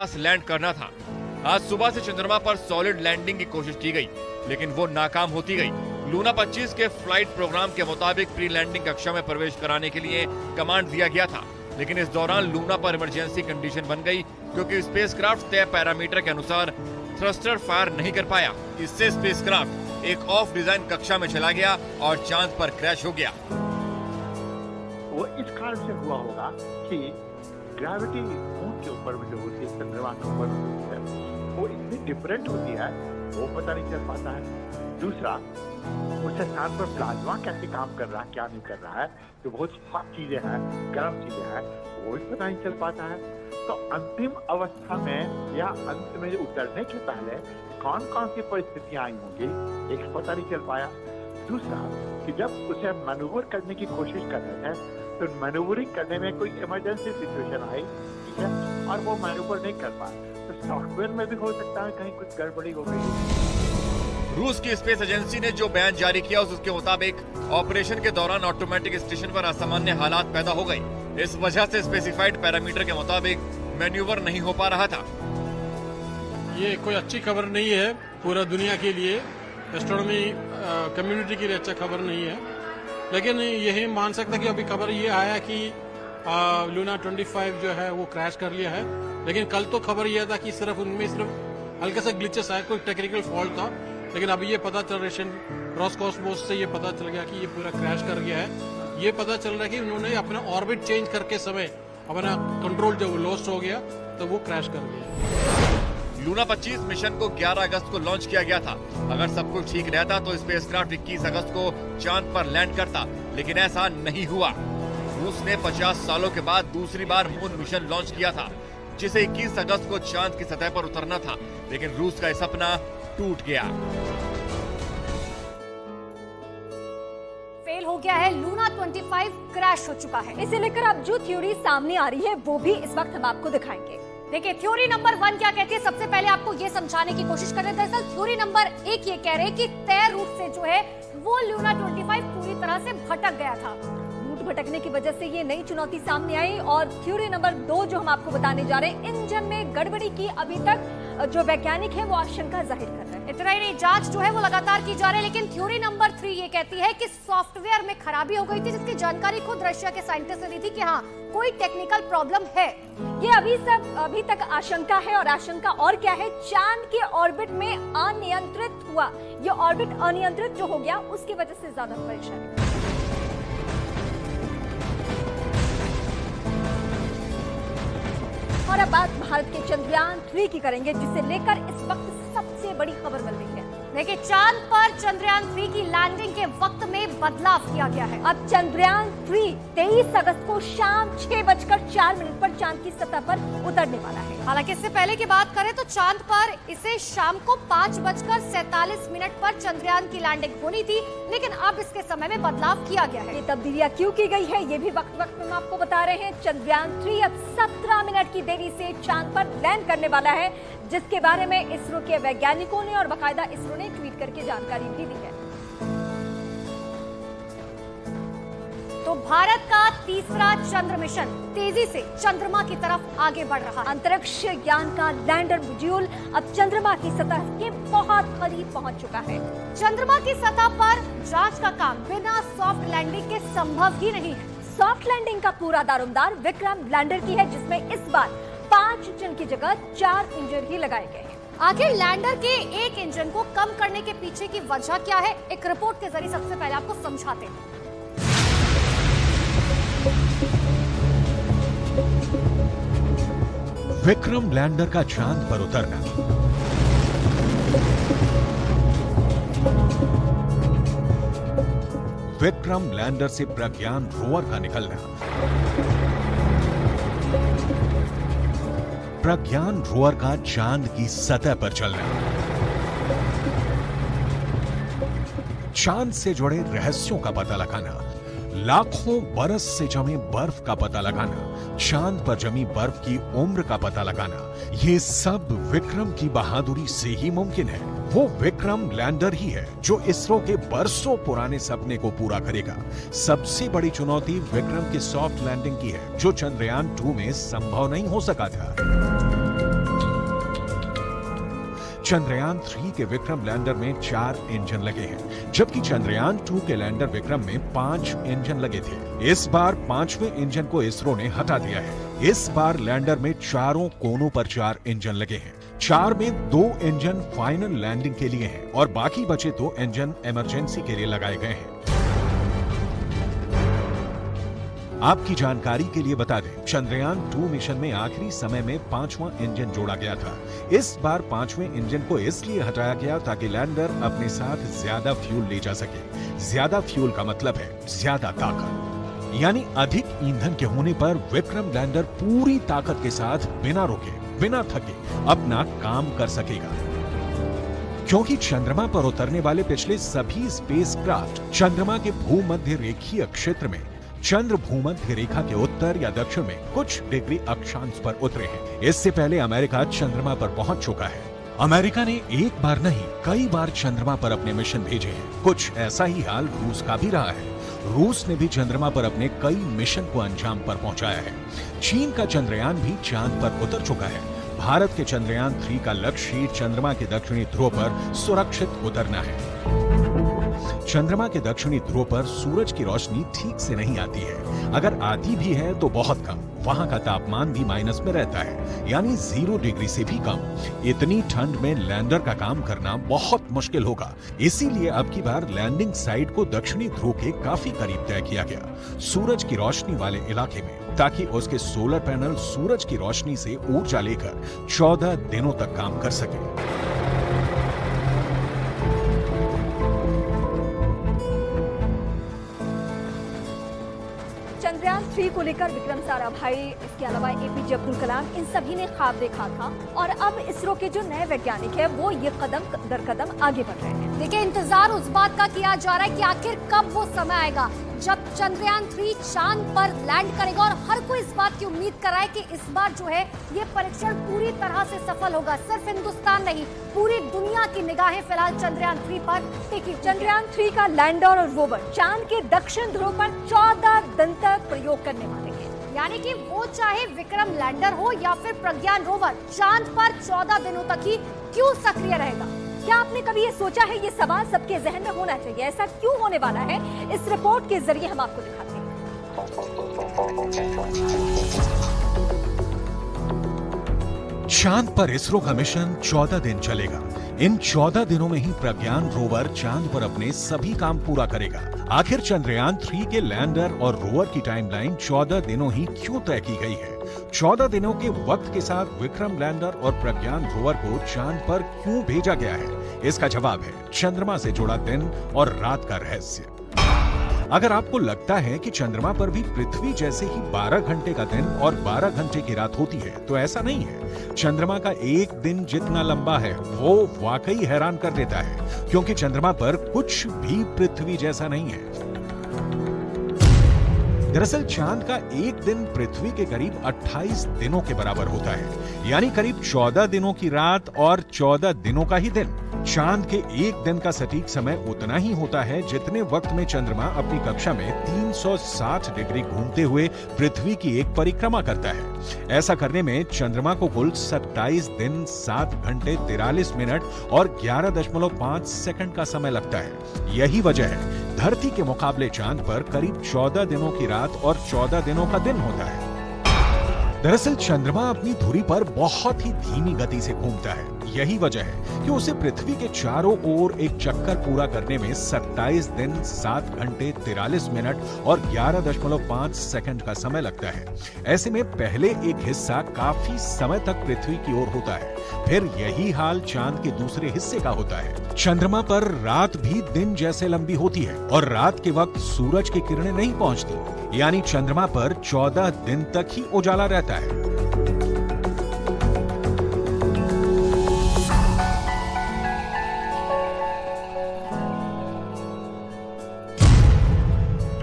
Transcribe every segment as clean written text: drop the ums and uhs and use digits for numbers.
पास land करना था। आज सुबह से चंद्रमा पर सॉलिड लैंडिंग की कोशिश की गई, लेकिन वो नाकाम होती गई। लूना 25 के फ्लाइट प्रोग्राम के मुताबिक प्री लैंडिंग कक्षा में प्रवेश कराने के लिए कमांड दिया गया था, लेकिन इस दौरान लूना पर इमरजेंसी कंडीशन बन गई क्योंकि स्पेसक्राफ्ट तय पैरामीटर के अनुसार थ्रस्टर फायर नहीं कर पाया। इससे स्पेसक्राफ्ट एक ऑफ डिजाइन कक्षा में चला गया और चांद पर क्रैश हो गया। वो इस कारण से हुआ होगा कि ग्रेविटी मून के ऊपर जो होती है, चंद्रमा के ऊपर होती है, वो इतनी डिफरेंट होती है, वो पता नहीं चल पाता है। दूसरा, उस स्थान पर प्लाज्मा कैसे काम कर रहा है, क्या नहीं कर रहा है, जो बहुत हॉट चीजें हैं, गर्म चीजें हैं, वो भी पता नहीं चल पाता है। तो अंतिम अवस्था में या अंत में उतरने के पहले कौन कौन सी परिस्थितियां आई होंगी, एक पता नहीं चल पाया। दूसरा, कि जब उसे मैनूवर करने की कोशिश कर रहे थे, तो मैनूवरिंग करने में कोई इमरजेंसी सिचुएशन आई, ठीक है, और वो मैनूवर नहीं कर पाए, तो सॉफ्टवेयर में भी हो सकता है कहीं कुछ गड़बड़ी हो गई। रूस की स्पेस एजेंसी ने जो बयान जारी किया उसके मुताबिक ऑपरेशन के दौरान ऑटोमेटिक स्टेशन पर असामान्य हालात पैदा हो गए। इस वजह से स्पेसिफाइड पैरामीटर के मुताबिक मैन्यूवर नहीं हो पा रहा था। ये कोई अच्छी खबर नहीं है पूरा दुनिया के लिए, एस्ट्रोनॉमी कम्युनिटी के लिए अच्छा खबर नहीं है। लेकिन यही मान सकता कि अभी खबर ये आया कि लूना 25 जो है वो क्रैश कर लिया है, लेकिन कल तो खबर यह था कि सिर्फ उनमें सिर्फ हल्का सा ग्लिचेस आया, कोई टेक्निकल फॉल्ट था। लेकिन अभी ये पता चल रहा है, रॉसकॉस्मोस से ये पता चल गया कि ये पूरा क्रैश कर गया है। ये पता चल रहा है कि उन्होंने अपना ऑर्बिट चेंज करके समय अपना कंट्रोल जब लॉस्ट हो गया तो वो क्रैश कर गया। लूना 25 मिशन को 11 अगस्त को लॉन्च किया गया था। अगर सब कुछ ठीक रहता तो स्पेसक्राफ्ट 21 अगस्त को चांद पर लैंड करता, लेकिन ऐसा नहीं हुआ। रूस ने 50 सालों के बाद दूसरी बार मून मिशन लॉन्च किया था, जिसे 21 अगस्त को चांद की सतह पर उतरना था, लेकिन रूस का यह सपना टूट गया। फेल हो गया है, लूना 25 क्रैश हो चुका है। इसे लेकर अब जो थ्योरी सामने आ रही है वो भी इस वक्त हम आपको दिखाएंगे। देखिए, थ्योरी नंबर 1 क्या कहती है, सबसे पहले आपको ये समझाने की कोशिश कर रहे हैं। दरअसल थ्योरी नंबर 1 ये कह रहे हैं कि तय रूट से जो है वो लूना 25 पूरी तरह से भटक गया था। रूट भटकने की वजह से ये नई चुनौती सामने आई। और थ्योरी नंबर 2 जो हम आपको बताने जा रहे हैं, इंजन में गड़बड़ी की अभी तक जो वैज्ञानिक है वो आशंका जाहिर कर रहे हैं। इतना ही नहीं, जांच जो है वो लगातार की जा रही है। लेकिन थ्योरी नंबर 3 ये कहती है कि सॉफ्टवेयर में खराबी हो गई थी, जिसकी जानकारी खुद रशिया के साइंटिस्ट ने दी थी कि हाँ कोई टेक्निकल प्रॉब्लम है। ये अभी तक आशंका है। और आशंका और क्या है, चांद के ऑर्बिट में अनियंत्रित हुआ। ये ऑर्बिट अनियंत्रित जो हो गया उसकी वजह से ज्यादा परेशानी। और अब बात भारत के चंद्रयान 3 की करेंगे, जिसे लेकर इस वक्त सबसे बड़ी खबर मिल रही है। देखिए, चांद पर चंद्रयान 3 की लैंडिंग के वक्त में बदलाव किया गया है। अब चंद्रयान 3 23 अगस्त को शाम 6:04 पर चांद की सतह पर उतरने वाला है। हालांकि इससे पहले की बात करें तो चांद पर इसे शाम को 5:47 पर चंद्रयान की लैंडिंग होनी थी, लेकिन अब इसके समय में बदलाव किया गया है। ये तब्दीलियां क्यों की गई है ये भी वक्त वक्त में हम आपको बता रहे हैं। चंद्रयान 3 अब 17 मिनट की देरी से चांद पर लैंड करने वाला है, जिसके बारे में इसरो के वैज्ञानिकों ने और बाकायदा इसरो ने ट्वीट करके जानकारी भी दी है। तो भारत का तीसरा चंद्र मिशन तेजी से चंद्रमा की तरफ आगे बढ़ रहा है। अंतरिक्ष यान का लैंडर मॉड्यूल अब चंद्रमा की सतह के बहुत करीब पहुंच चुका है। चंद्रमा की सतह पर जांच का काम बिना सॉफ्ट लैंडिंग के संभव ही नहीं है। सॉफ्ट लैंडिंग का पूरा दारोमदार विक्रम लैंडर की है, जिसमें इस बार 5 इंजन की जगह 4 इंजन ही लगाए गए हैं। आखिर लैंडर के एक इंजन को कम करने के पीछे की वजह क्या है, एक रिपोर्ट के जरिए सबसे पहले आपको समझाते हैं। विक्रम लैंडर का चांद पर उतरना। विक्रम लैंडर से प्रज्ञान रोवर का निकलना। प्रज्ञान रोवर का चांद की सतह पर चलना। चांद से जुड़े रहस्यों का पता लगाना। लाखों बरस से जमे बर्फ का पता लगाना, चांद पर जमी बर्फ की उम्र का पता लगाना, ये सब विक्रम की बहादुरी से ही मुमकिन है। वो विक्रम लैंडर ही है जो इसरो के बरसों पुराने सपने को पूरा करेगा। सबसे बड़ी चुनौती विक्रम की सॉफ्ट लैंडिंग की है, जो चंद्रयान 2 में संभव नहीं हो सका था। चंद्रयान 3 के विक्रम लैंडर में 4 इंजन लगे हैं, जबकि चंद्रयान 2 के लैंडर विक्रम में 5 इंजन लगे थे। इस बार 5वें इंजन को इसरो ने हटा दिया है। इस बार लैंडर में चारों कोनों पर 4 इंजन लगे हैं। 4 में 2 इंजन फाइनल लैंडिंग के लिए हैं और बाकी बचे 2 इंजन इमरजेंसी के लिए लगाए गए हैं। आपकी जानकारी के लिए बता दें, चंद्रयान 2 मिशन में आखिरी समय में 5वां इंजन जोड़ा गया था। इस बार 5वें इंजन को इसलिए हटाया गया ताकि लैंडर अपने साथ ज्यादा फ्यूल ले जा सके। ज्यादा फ्यूल का मतलब है ज्यादा ताकत, यानी अधिक ईंधन के होने पर विक्रम लैंडर पूरी ताकत के साथ बिना रुके, बिना थके अपना काम कर सकेगा। क्योंकि चंद्रमा पर उतरने वाले पिछले सभी स्पेसक्राफ्ट चंद्रमा के भूमध्य रेखीय क्षेत्र में चंद्र भूमध्य रेखा के उत्तर या दक्षिण में कुछ डिग्री अक्षांश पर उतरे हैं। इससे पहले अमेरिका चंद्रमा पर पहुंच चुका है। अमेरिका ने एक बार नहीं, कई बार चंद्रमा पर अपने मिशन भेजे हैं। कुछ ऐसा ही हाल रूस का भी रहा है। रूस ने भी चंद्रमा पर अपने कई मिशन को अंजाम पर पहुंचाया है। चीन का चंद्रयान भी चांद पर उतर चुका है। भारत के चंद्रयान 3 का लक्ष्य चंद्रमा के दक्षिणी ध्रुव पर सुरक्षित उतरना है। चंद्रमा के दक्षिणी ध्रुव पर सूरज की रोशनी ठीक से नहीं आती है। अगर आती भी है तो बहुत कम। वहां का तापमान भी माइनस में रहता है, यानी 0 डिग्री से भी कम। इतनी ठंड में लैंडर का काम करना बहुत मुश्किल होगा। इसीलिए अब की बार लैंडिंग साइट को दक्षिणी ध्रुव के काफी करीब तय किया गया, सूरज की रोशनी वाले इलाके में, ताकि उसके सोलर पैनल सूरज की रोशनी से ऊर्जा लेकर 14 दिनों तक काम कर सके। चंद्रयान 3 को लेकर विक्रम साराभाई, इसके अलावा एपीजे अब्दुल कलाम, इन सभी ने ख्वाब देखा था और अब इसरो के जो नए वैज्ञानिक हैं वो ये कदम दर कदम आगे बढ़ रहे हैं। देखिए, इंतजार उस बात का किया जा रहा है कि आखिर कब वो समय आएगा जब चंद्रयान 3 चांद पर लैंड करेगा और हर कोई इस बात की उम्मीद कर रहा है कि इस बार जो है ये परीक्षण पूरी तरह से सफल होगा। सिर्फ हिंदुस्तान नहीं, पूरी दुनिया की निगाहें फिलहाल चंद्रयान 3 पर टिकी। चंद्रयान 3 का लैंडर और रोवर चांद के दक्षिण ध्रुव पर 14 दिन तक प्रयोग करने वाले हैं। यानी कि वो चाहे विक्रम लैंडर हो या फिर प्रज्ञान रोवर, चांद पर 14 दिनों तक ही क्यों सक्रिय रहेगा? क्या आपने कभी ये सोचा है? ये सवाल सबके जहन में होना चाहिए। ऐसा क्यों होने वाला है, इस रिपोर्ट के जरिए हम आपको दिखाते हैं। चांद पर इसरो का मिशन 14 दिन चलेगा। इन 14 दिनों में ही प्रज्ञान रोवर चांद पर अपने सभी काम पूरा करेगा। आखिर चंद्रयान 3 के लैंडर और रोवर की टाइमलाइन 14 दिनों ही क्यों तय की गई है? 14 दिनों के वक्त के साथ विक्रम लैंडर और प्रज्ञान रोवर को चांद पर क्यों भेजा गया है? इसका जवाब है चंद्रमा से जुड़ा दिन और रात का रहस्य। अगर आपको लगता है कि चंद्रमा पर भी पृथ्वी जैसे ही 12 घंटे का दिन और 12 घंटे की रात होती है, तो ऐसा नहीं है। चंद्रमा का एक दिन जितना लंबा है वो वाकई हैरान कर देता है, क्योंकि चंद्रमा पर कुछ भी पृथ्वी जैसा नहीं है। दरअसल चांद का एक दिन पृथ्वी के करीब 28 दिनों के बराबर होता है, यानी करीब 14 दिनों की रात और 14 दिनों का ही दिन। चांद के एक दिन का सटीक समय उतना ही होता है जितने वक्त में चंद्रमा अपनी कक्षा में 360 डिग्री घूमते हुए पृथ्वी की एक परिक्रमा करता है। ऐसा करने में चंद्रमा को कुल 27 दिन 7 घंटे 43 मिनट और 11.5 सेकंड का समय लगता है। यही वजह है धरती के मुकाबले चांद पर करीब 14 दिनों की रात और 14 दिनों का दिन होता है। दरअसल चंद्रमा अपनी धुरी पर बहुत ही धीमी गति से घूमता है। यही वजह है कि उसे पृथ्वी के चारों ओर एक चक्कर पूरा करने में 27 दिन 7 घंटे 43 मिनट और 11.5 सेकंड का समय लगता है। ऐसे में पहले एक हिस्सा काफी समय तक पृथ्वी की ओर होता है, फिर यही हाल चांद के दूसरे हिस्से का होता है। चंद्रमा पर रात भी दिन जैसे लंबी होती है और रात के वक्त सूरज की किरणें नहीं पहुंचती, यानी चंद्रमा पर 14 दिन तक ही उजाला रहता है।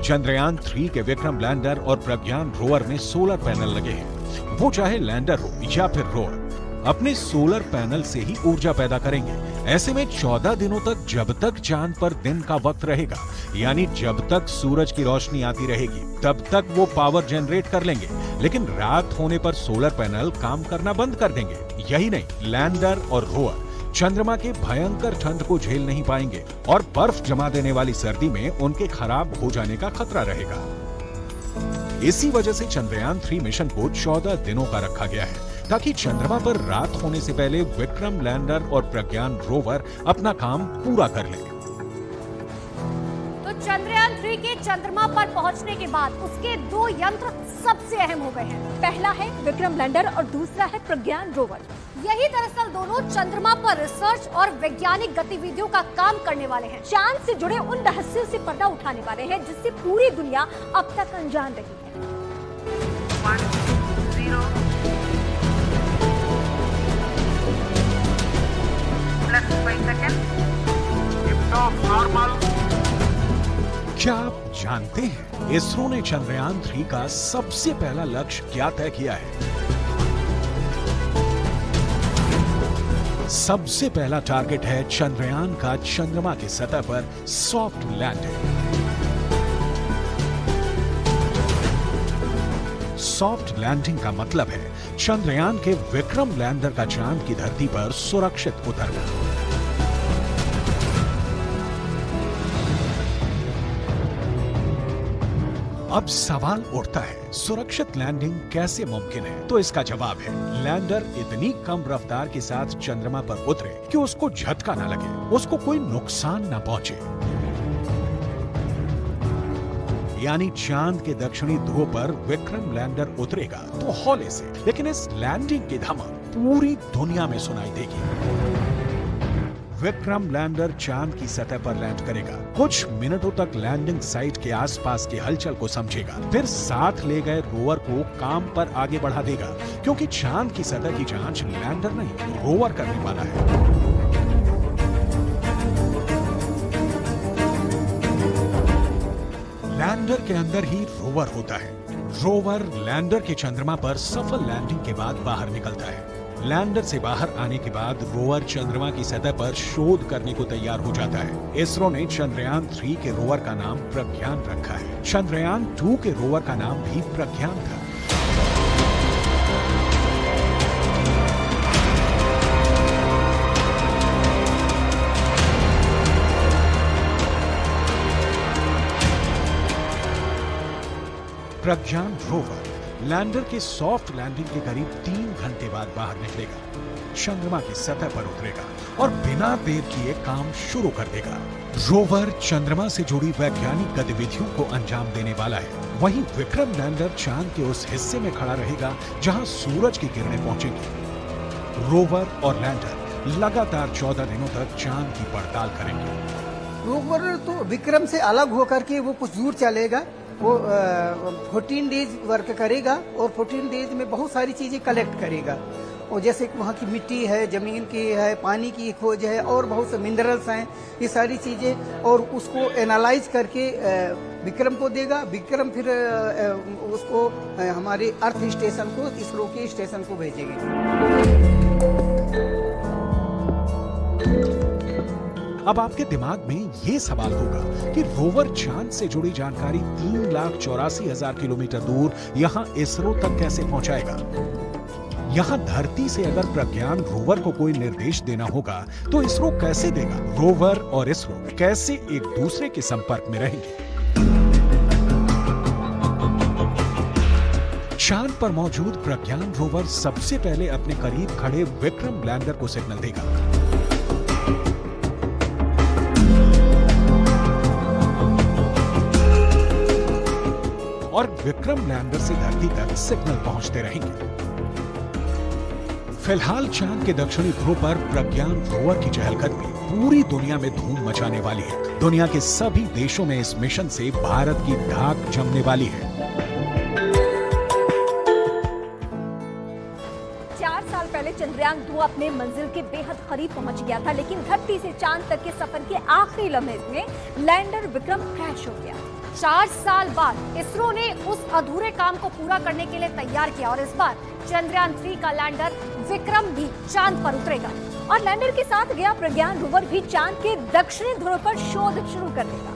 चंद्रयान 3 के विक्रम लैंडर और प्रज्ञान रोवर में सोलर पैनल लगे हैं। वो चाहे लैंडर हो या फिर रोवर, अपने सोलर पैनल से ही ऊर्जा पैदा करेंगे। ऐसे में 14 दिनों तक जब तक चांद पर दिन का वक्त रहेगा, यानी जब तक सूरज की रोशनी आती रहेगी, तब तक वो पावर जनरेट कर लेंगे। लेकिन रात होने पर सोलर पैनल काम करना बंद कर देंगे। यही नहीं, लैंडर और रोवर चंद्रमा के भयंकर ठंड को झेल नहीं पाएंगे और बर्फ जमा देने वाली सर्दी में उनके खराब हो जाने का खतरा रहेगा। इसी वजह से चंद्रयान 3 मिशन को 14 दिनों का रखा गया है ताकि चंद्रमा पर रात होने से पहले विक्रम लैंडर और प्रज्ञान रोवर अपना काम पूरा कर लें। तो चंद्रयान 3 के चंद्रमा पर पहुंचने के बाद उसके 2 यंत्र सबसे अहम हो गए हैं। पहला है विक्रम लैंडर और दूसरा है प्रज्ञान रोवर। यही दरअसल दोनों चंद्रमा पर रिसर्च और वैज्ञानिक गतिविधियों का काम करने वाले हैं। चांद से जुड़े उन रहस्यों से पर्दा उठाने वाले हैं जिससे पूरी दुनिया अब तक अनजान रही है। 1 0 +5 सेकंड। क्या आप जानते हैं इसरो ने चंद्रयान 3 का सबसे पहला लक्ष्य क्या तय किया है? सबसे पहला टारगेट है चंद्रयान का चंद्रमा की सतह पर सॉफ्ट लैंडिंग। सॉफ्ट लैंडिंग का मतलब है चंद्रयान के विक्रम लैंडर का चांद की धरती पर सुरक्षित उतरना। अब सवाल उठता है, सुरक्षित लैंडिंग कैसे मुमकिन है? तो इसका जवाब है, लैंडर इतनी कम रफ्तार के साथ चंद्रमा पर उतरे कि उसको झटका न लगे, उसको कोई नुकसान न पहुंचे। यानी चांद के दक्षिणी ध्रुव पर विक्रम लैंडर उतरेगा तो हौले से, लेकिन इस लैंडिंग की धमक पूरी दुनिया में सुनाई देगी। विक्रम लैंडर चांद की सतह पर लैंड करेगा, कुछ मिनटों तक लैंडिंग साइट के आसपास की हलचल को समझेगा, फिर साथ ले गए रोवर को काम पर आगे बढ़ा देगा, क्योंकि चांद की सतह की जांच लैंडर नहीं रोवर करने वाला है। लैंडर के अंदर ही रोवर होता है। रोवर लैंडर के चंद्रमा पर सफल लैंडिंग के बाद बाहर निकलता है। लैंडर से बाहर आने के बाद रोवर चंद्रमा की सतह पर शोध करने को तैयार हो जाता है। इसरो ने चंद्रयान 3 के रोवर का नाम प्रज्ञान रखा है। चंद्रयान 2 के रोवर का नाम भी प्रज्ञान था। प्रज्ञान रोवर लैंडर के सॉफ्ट लैंडिंग के करीब 3 घंटे बाद बाहर निकलेगा, चंद्रमा की सतह पर उतरेगा और बिना देर किए काम शुरू कर देगा। रोवर चंद्रमा से जुड़ी वैज्ञानिक गतिविधियों को अंजाम देने वाला है। वहीं विक्रम लैंडर चांद के उस हिस्से में खड़ा रहेगा जहां सूरज की किरणें पहुंचेंगी। रोवर और लैंडर लगातार 14 दिनों तक चांद की पड़ताल करेंगे। रोवर तो विक्रम से अलग होकर के वो कुछ दूर चलेगा, वो 14 डेज वर्क करेगा और 14 डेज में बहुत सारी चीजें कलेक्ट करेगा। और जैसे वहाँ की मिट्टी है, जमीन की है, पानी की खोज है और बहुत से मिनरल्स हैं, ये सारी चीजें, और उसको एनालाइज करके विक्रम को देगा। विक्रम फिर उसको हमारे अर्थ स्टेशन को, इसरो के स्टेशन को भेजेगी। अब आपके दिमाग में ये सवाल होगा कि रोवर चांद से जुड़ी जानकारी 3,84,000 किलोमीटर दूर यहाँ इसरो तक कैसे पहुंचाएगा? यहाँ धरती से अगर प्रज्ञान रोवर को कोई निर्देश देना होगा तो इसरो कैसे देगा? रोवर और इसरो कैसे एक दूसरे के संपर्क में रहेंगे? चांद पर मौजूद प्रज्ञान रोवर सबसे पहले अपने करीब खड़े विक्रम लैंडर को सिग्नल देगा। और विक्रम लैंडर से धरती तक सिग्नल पहुंचते रहेंगे। फिलहाल चांद के दक्षिणी ध्रुव पर प्रज्ञान रोवर की चहलकदमी पूरी दुनिया में धूम मचाने वाली है। दुनिया के सभी देशों में इस मिशन से भारत की धाक जमने वाली है। 4 साल पहले चंद्रयान 2 अपने मंजिल के बेहद करीब पहुंच गया था, लेकिन धरती से चांद तक के सफर के आखिरी लम्हे में लैंडर विक्रम क्रैश हो गया। 4 साल बाद इसरो ने उस अधूरे काम को पूरा करने के लिए तैयार किया और इस बार चंद्रयान 3 का लैंडर विक्रम भी चांद पर उतरेगा और लैंडर के साथ गया प्रज्ञान रोवर भी चांद के दक्षिणी ध्रुव पर शोध शुरू कर देगा।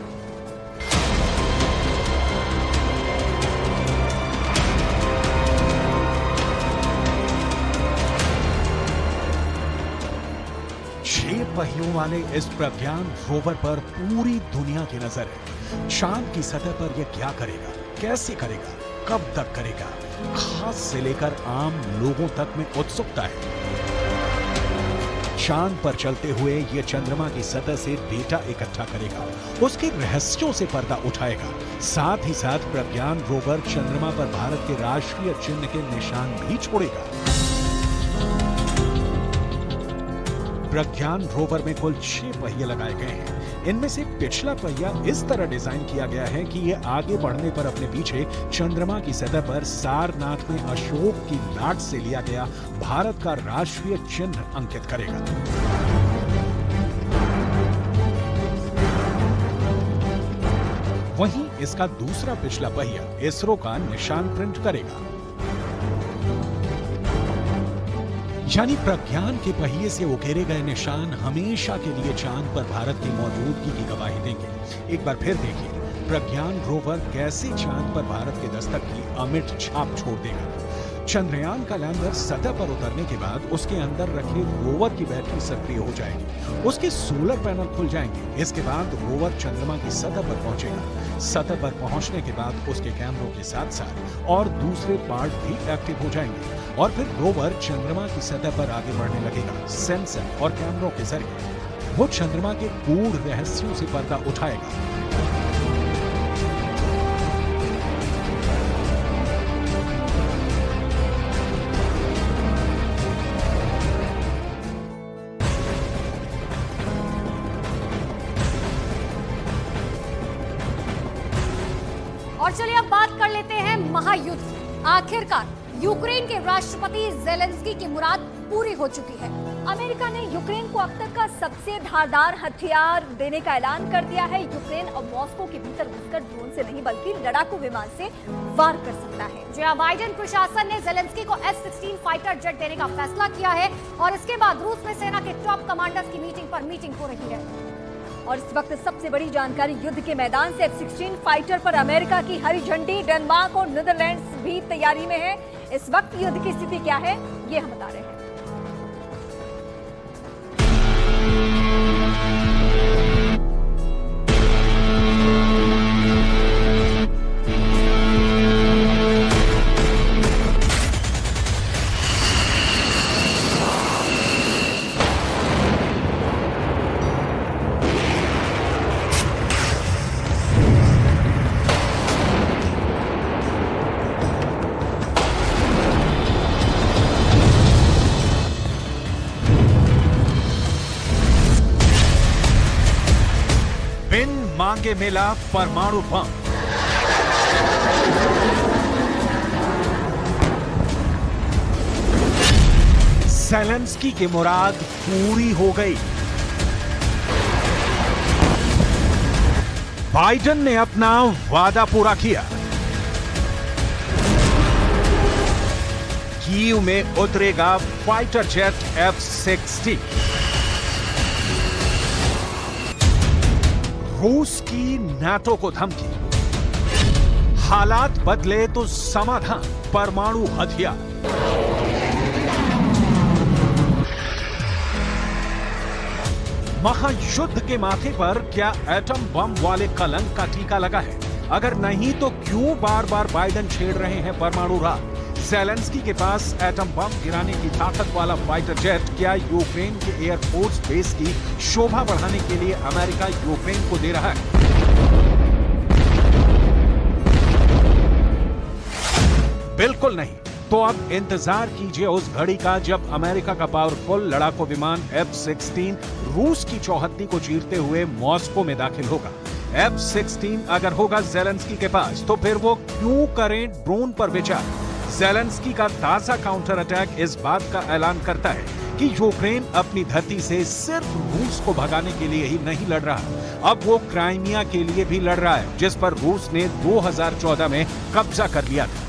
6 पहियों वाले इस प्रज्ञान रोवर पर पूरी दुनिया की नजर है। चांद की सतह पर यह क्या करेगा, कैसे करेगा, कब तक करेगा, खास से लेकर आम लोगों तक में उत्सुकता है। चांद पर चलते हुए यह चंद्रमा की सतह से डेटा इकट्ठा करेगा, उसके रहस्यों से पर्दा उठाएगा। साथ ही साथ प्रज्ञान रोवर चंद्रमा पर भारत के राष्ट्रीय चिन्ह के निशान भी छोड़ेगा। प्रज्ञान रोवर में कुल 6 पहिए लगाए गए हैं। इनमें से पिछला पहिया इस तरह डिजाइन किया गया है कि यह आगे बढ़ने पर अपने पीछे चंद्रमा की सतह पर सारनाथ में अशोक की लाट से लिया गया भारत का राष्ट्रीय चिन्ह अंकित करेगा। वहीं इसका दूसरा पिछला पहिया इसरो का निशान प्रिंट करेगा। यानी प्रज्ञान के पहिए से उकेरे गए निशान हमेशा के लिए चांद पर भारत की मौजूदगी की गवाही देंगे। एक बार फिर देखिए प्रज्ञान रोवर कैसे चांद पर भारत के दस्तक की अमिट छाप छोड़ देगा। चंद्रयान का लैंडर सतह पर उतरने के बाद उसके अंदर रखे रोवर की बैटरी सक्रिय हो जाएगी, उसके सोलर पैनल खुल जाएंगे। इसके बाद रोवर चंद्रमा की सतह पर पहुंचेगा। सतह पर पहुंचने के बाद उसके कैमरों के साथ साथ और दूसरे पार्ट भी एक्टिव हो जाएंगे और फिर रोवर चंद्रमा की सतह पर आगे बढ़ने लगेगा। सेंसर और कैमरों के जरिए वो चंद्रमा के गूढ़ रहस्यों से पर्दा उठाएगा। और चलिए अब बात कर लेते हैं महायुद्ध। आखिरकार यूक्रेन के राष्ट्रपति जेलेंस्की की मुराद पूरी हो चुकी है। अमेरिका ने यूक्रेन को अब तक का सबसे धारदार हथियार देने का ऐलान कर दिया है। यूक्रेन अब मॉस्को के भीतर घुसकर ड्रोन से नहीं बल्कि लड़ाकू विमान से वार कर सकता है। जो बाइडेन प्रशासन ने जेलेंस्की को F-16 फाइटर जेट देने का फैसला किया है और इसके बाद रूस में सेना के टॉप कमांडर्स की मीटिंग हो रही है। और इस वक्त सबसे बड़ी जानकारी युद्ध के मैदान से F-16 फाइटर पर अमेरिका की हरी झंडी। डेनमार्क और नीदरलैंड्स भी तैयारी में है। इस वक्त युद्ध की स्थिति क्या है ये हम बता रहे हैं। मांगे मिला परमाणु बम। जेलेंस्की की मुराद पूरी हो गई। बाइडेन ने अपना वादा पूरा किया। कीव में उतरेगा फाइटर जेट F-16। रूस की नाटो को धमकी, हालात बदले तो समाधान, परमाणु हथियार। महायुद्ध के माथे पर क्या एटम बम वाले कलंक का टीका लगा है? अगर नहीं तो क्यों बार बार बाइडेन छेड़ रहे हैं परमाणु राग? जेलेंस्की के पास एटम बम गिराने की ताकत वाला फाइटर जेट क्या यूक्रेन के एयरफोर्स बेस की शोभा बढ़ाने के लिए अमेरिका यूक्रेन को दे रहा है? बिल्कुल नहीं। तो अब इंतजार कीजिए उस घड़ी का जब अमेरिका का पावरफुल लड़ाकू विमान F-16 रूस की चौहद्दी को चीरते हुए मॉस्को में दाखिल होगा। F-16 अगर होगा जेलेंस्की के पास तो फिर वो क्यों करें ड्रोन पर विचार? जेलेंस्की का ताजा काउंटर अटैक इस बात का ऐलान करता है कि यूक्रेन अपनी धरती से सिर्फ रूस को भगाने के लिए ही नहीं लड़ रहा, अब वो क्राइमिया के लिए भी लड़ रहा है, जिस पर रूस ने 2014 में कब्जा कर लिया था।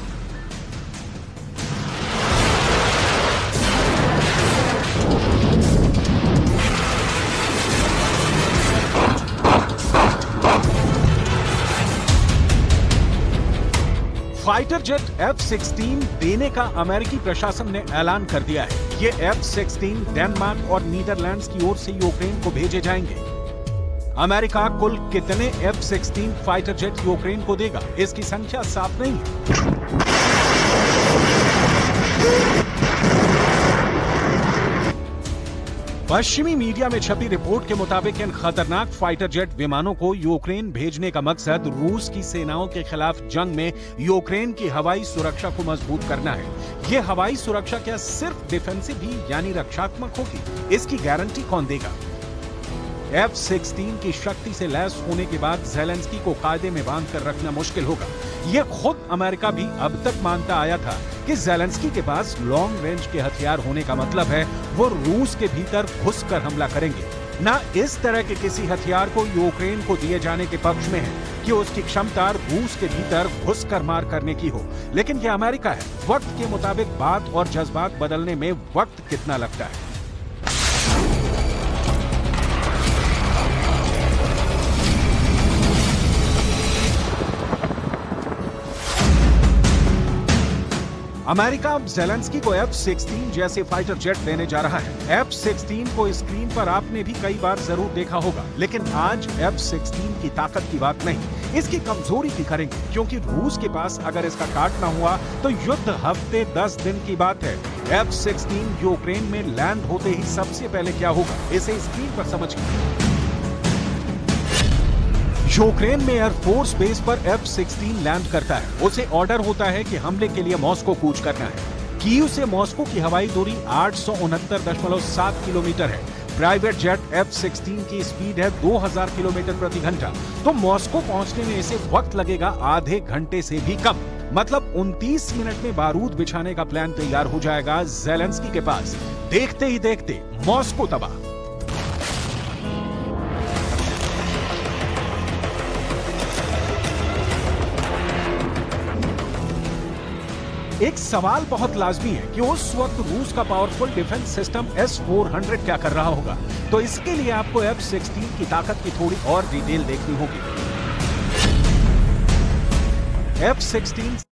फाइटर जेट F-16 देने का अमेरिकी प्रशासन ने ऐलान कर दिया है। ये F-16 डेनमार्क और नीदरलैंड्स की ओर से यूक्रेन को भेजे जाएंगे। अमेरिका कुल कितने F-16 फाइटर जेट यूक्रेन को देगा, इसकी संख्या साफ नहीं है। पश्चिमी मीडिया में छपी रिपोर्ट के मुताबिक इन खतरनाक फाइटर जेट विमानों को यूक्रेन भेजने का मकसद रूस की सेनाओं के खिलाफ जंग में यूक्रेन की हवाई सुरक्षा को मजबूत करना है। ये हवाई सुरक्षा क्या सिर्फ डिफेंसिव ही यानी रक्षात्मक होगी, इसकी गारंटी कौन देगा? F-16 की शक्ति से लैस होने के बाद ज़ेलेंस्की को कायदे में बांध कर रखना मुश्किल होगा। ये खुद अमेरिका भी अब तक मानता आया था कि ज़ेलेंस्की के पास लॉन्ग रेंज के हथियार होने का मतलब है वो रूस के भीतर घुसकर हमला करेंगे। ना इस तरह के किसी हथियार को यूक्रेन को दिए जाने के पक्ष में है कि उसकी क्षमता रूस के भीतर घुसकर मार करने की हो, लेकिन यह अमेरिका है। वक्त के मुताबिक बात और जज्बात बदलने में वक्त कितना लगता है। अमेरिका अब ज़ेलेंस्की को F-16 जैसे फाइटर जेट देने जा रहा है। F-16 को स्क्रीन पर आपने भी कई बार जरूर देखा होगा, लेकिन आज F-16 की ताकत की बात नहीं, इसकी कमजोरी की करेंगे, क्योंकि रूस के पास अगर इसका काटना हुआ तो युद्ध हफ्ते 10 दिन की बात है। F-16 यूक्रेन में लैंड होते ही सबसे पहले क्या होगा, इसे स्क्रीन पर समझिए। यूक्रेन में एयरफोर्स बेस पर F-16 लैंड करता है। उसे ऑर्डर होता है कि हमले के लिए मॉस्को कूच करना है। कीव से मॉस्को की हवाई दूरी 869.7 किलोमीटर है। प्राइवेट जेट F-16 की स्पीड है 2000 किलोमीटर प्रति घंटा, तो मॉस्को पहुंचने में इसे वक्त लगेगा आधे घंटे से भी कम। मतलब 29 मिनट में बारूद बिछाने का प्लान तैयार हो जाएगा ज़ेलेंस्की के पास। देखते ही देखते मॉस्को तबाह। एक सवाल बहुत लाजमी है कि उस वक्त रूस का पावरफुल डिफेंस सिस्टम S-400 क्या कर रहा होगा, तो इसके लिए आपको F-16 की ताकत की थोड़ी और डिटेल देखनी होगी। F-16